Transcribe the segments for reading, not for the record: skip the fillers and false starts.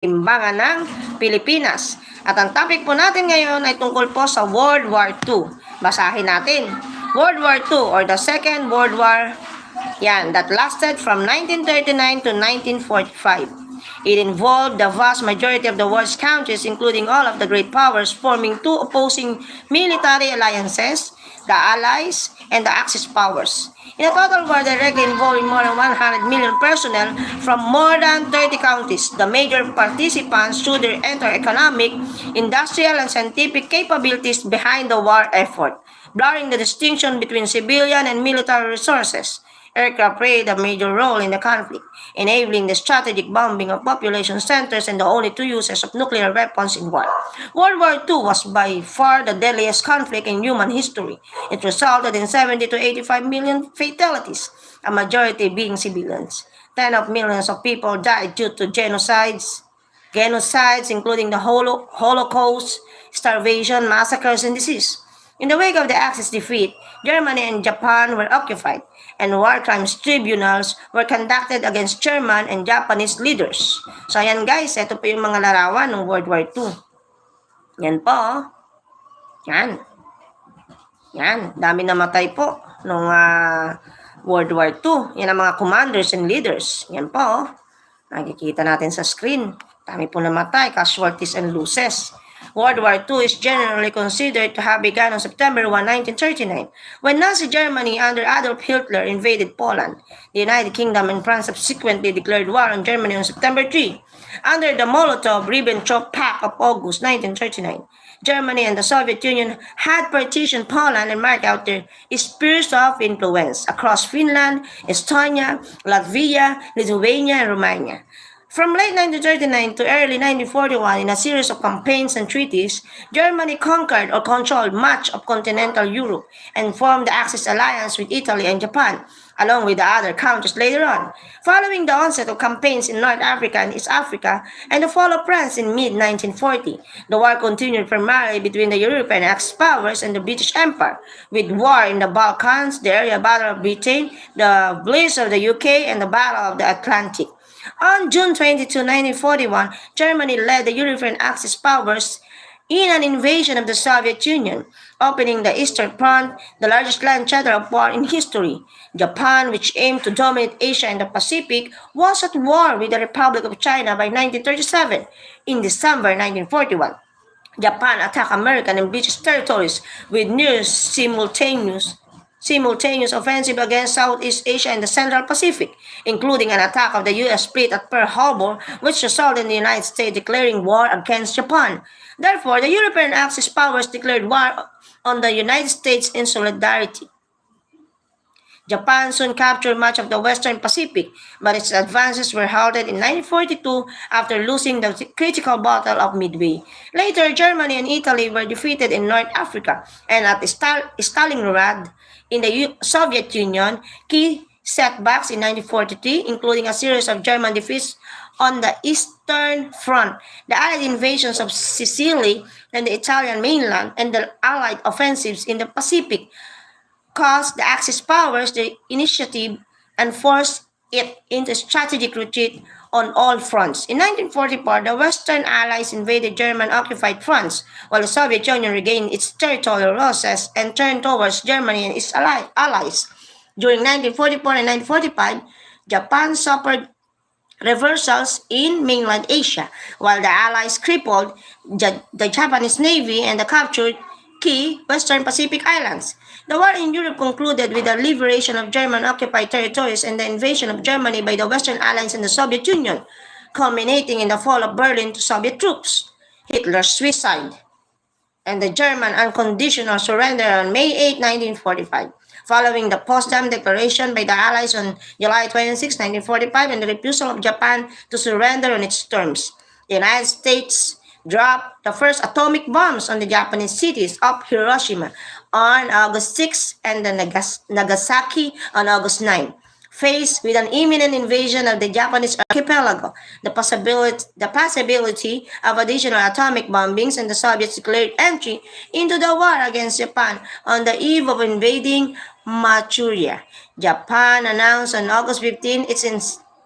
Timbangan ng Pilipinas. At ang topic po natin ngayon ay tungkol po sa World War II. Basahin natin. World War II or the Second World War, that lasted from 1939 to 1945. It involved the vast majority of the world's countries, including all of the great powers, forming two opposing military alliances, the Allies and the Axis powers. In a total war directly involving more than 100 million personnel from more than 30 countries, the major participants through their entire economic, industrial, and scientific capabilities behind the war effort, blurring the distinction between civilian and military resources. Aircraft played a major role in the conflict, enabling the strategic bombing of population centers and the only two uses of nuclear weapons in war. World War II was by far the deadliest conflict in human history. It resulted in 70 to 85 million fatalities, a majority being civilians. Tens of millions of people died due to genocides including the Holocaust, starvation, massacres, and disease. In the wake of the Axis defeat, Germany and Japan were occupied, and war crimes tribunals were conducted against German and Japanese leaders. So ayan guys, ito po yung mga larawan ng World War II. Yan po. Yan. Yan, dami namatay po nung World War II. Yan ang mga commanders and leaders. Yan po. Nakikita natin sa screen. Dami po namatay, casualties and losses. World War II is generally considered to have begun on September 1, 1939, when Nazi Germany under Adolf Hitler invaded Poland. The United Kingdom and France subsequently declared war on Germany on September 3. Under the Molotov-Ribbentrop Pact of August 1939, Germany and the Soviet Union had partitioned Poland and marked out their spheres of influence across Finland, Estonia, Latvia, Lithuania, and Romania. From late 1939 to early 1941, in a series of campaigns and treaties, Germany conquered or controlled much of continental Europe and formed the Axis alliance with Italy and Japan, along with the other countries later on. Following the onset of campaigns in North Africa and East Africa and the fall of France in mid-1940, the war continued primarily between the European Axis powers and the British Empire, with war in the Balkans, the area battle of Britain, the Blitz of the UK, and the Battle of the Atlantic. On June 22, 1941, Germany led the European Axis powers in an invasion of the Soviet Union, opening the Eastern Front, the largest land theater of war in history. Japan, which aimed to dominate Asia and the Pacific, was at war with the Republic of China by 1937. In December 1941, Japan attacked American and British territories with near simultaneous offensive against Southeast Asia and the Central Pacific, including an attack of the U.S. fleet at Pearl Harbor, which resulted in the United States declaring war against Japan. Therefore, the European Axis powers declared war on the United States in solidarity. Japan soon captured much of the Western Pacific, but its advances were halted in 1942 after losing the critical Battle of Midway. Later, Germany and Italy were defeated in North Africa, and at Stalingrad, in the Soviet Union, key setbacks in 1943, including a series of German defeats on the Eastern Front, the Allied invasions of Sicily and the Italian mainland, and the Allied offensives in the Pacific, caused the Axis powers the initiative and forced it into strategic retreat on all fronts. In 1944, the Western Allies invaded German-occupied France, while the Soviet Union regained its territorial losses and turned towards Germany and its allies. During 1944 and 1945, Japan suffered reversals in mainland Asia, while the Allies crippled the Japanese Navy and captured key Western Pacific islands. The war in Europe concluded with the liberation of German-occupied territories and the invasion of Germany by the Western Allies and the Soviet Union, culminating in the fall of Berlin to Soviet troops, Hitler's suicide, and the German unconditional surrender on May 8, 1945. Following the Potsdam Declaration by the Allies on July 26, 1945, and the refusal of Japan to surrender on its terms, the United States dropped the first atomic bombs on the Japanese cities of Hiroshima on August 6 and the Nagasaki on August 9. Faced with an imminent invasion of the Japanese archipelago, the possibility of additional atomic bombings, and the Soviets declared entry into the war against Japan on the eve of invading Manchuria. Japan announced on August 15 its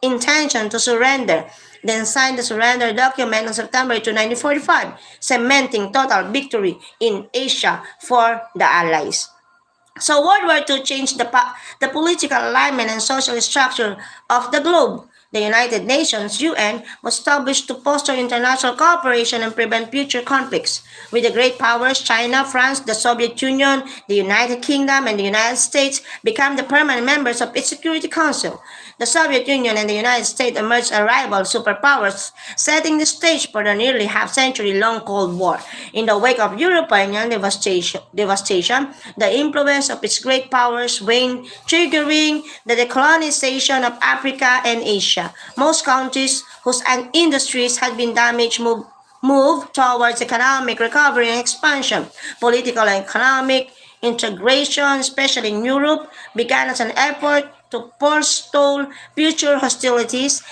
intention to surrender, then signed the surrender document on September 2, 1945, cementing total victory in Asia for the Allies. So World War II changed the political alignment and social structure of the globe. The United Nations, UN, was established to foster international cooperation and prevent future conflicts. With the great powers, China, France, the Soviet Union, the United Kingdom, and the United States became the permanent members of its Security Council. The Soviet Union and the United States emerged as rival superpowers, setting the stage for the nearly half-century-long Cold War. In the wake of European devastation, the influence of its great powers waned, triggering the decolonization of Africa and Asia. Most countries whose industries had been damaged moved towards economic recovery and expansion. Political and economic integration, especially in Europe, began as an effort to forestall future hostilities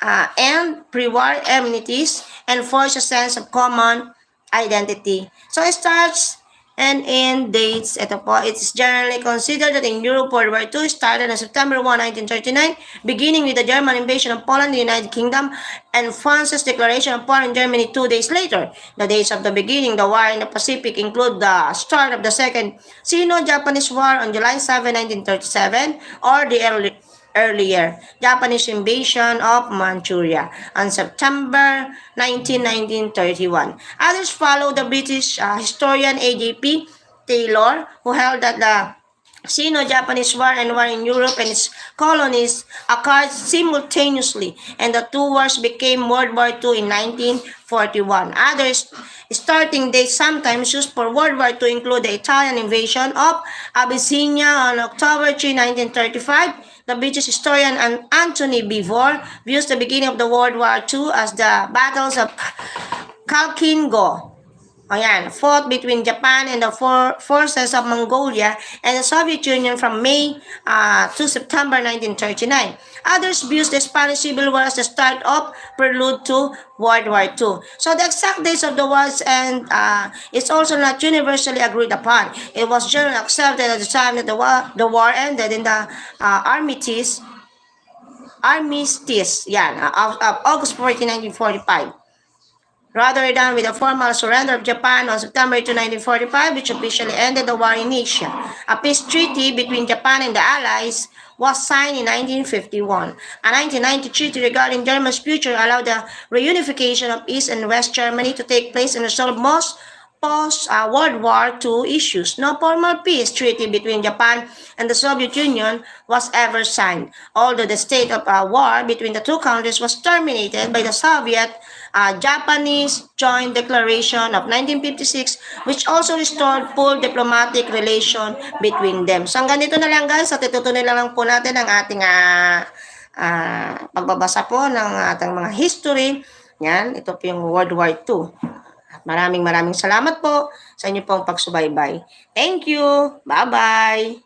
and pre-war amenities and forge a sense of common identity. So it starts and end dates. Ito po, it is generally considered that in Europe, World War II started on September 1, 1939, beginning with the German invasion of Poland, the United Kingdom, and France's declaration of war in Germany 2 days later. The dates of the beginning, the war in the Pacific include the start of the Second Sino-Japanese War on July 7, 1937, or the earlier Japanese invasion of Manchuria on September 19, 1931. Others follow the British historian A.J.P. Taylor, who held that the Sino-Japanese War and war in Europe and its colonies occurred simultaneously, and the two wars became World War II in 1941. Others starting dates sometimes used for World War II include the Italian invasion of Abyssinia on October 3, 1935. The British historian Anthony Beevor views the beginning of the World War II as the battles of Khalkhin-Gau, fought between Japan and the forces of Mongolia and the Soviet Union from May to September 1939. Others view the Spanish Civil War as the start of prelude to World War II. So the exact dates of the wars and is also not universally agreed upon. It was generally accepted at the time that the war ended in the armistice, of August 14, 1945. Rather than with the formal surrender of Japan on September 2, 1945, which officially ended the war in Asia. A peace treaty between Japan and the Allies was signed in 1951. A 1990 treaty regarding Germany's future allowed the reunification of East and West Germany to take place and resolve most post-World War II issues. No formal peace treaty between Japan and the Soviet Union was ever signed, although the state of war between the two countries was terminated by the Soviet-Japanese Joint Declaration of 1956, which also restored full diplomatic relation between them. So hanggang dito na lang guys, at itutuloy lang po natin ang ating pagbabasa po ng ating mga history. Yan, ito po yung World War II. Maraming salamat po sa inyo pong pagsubaybay. Thank you. Bye-bye.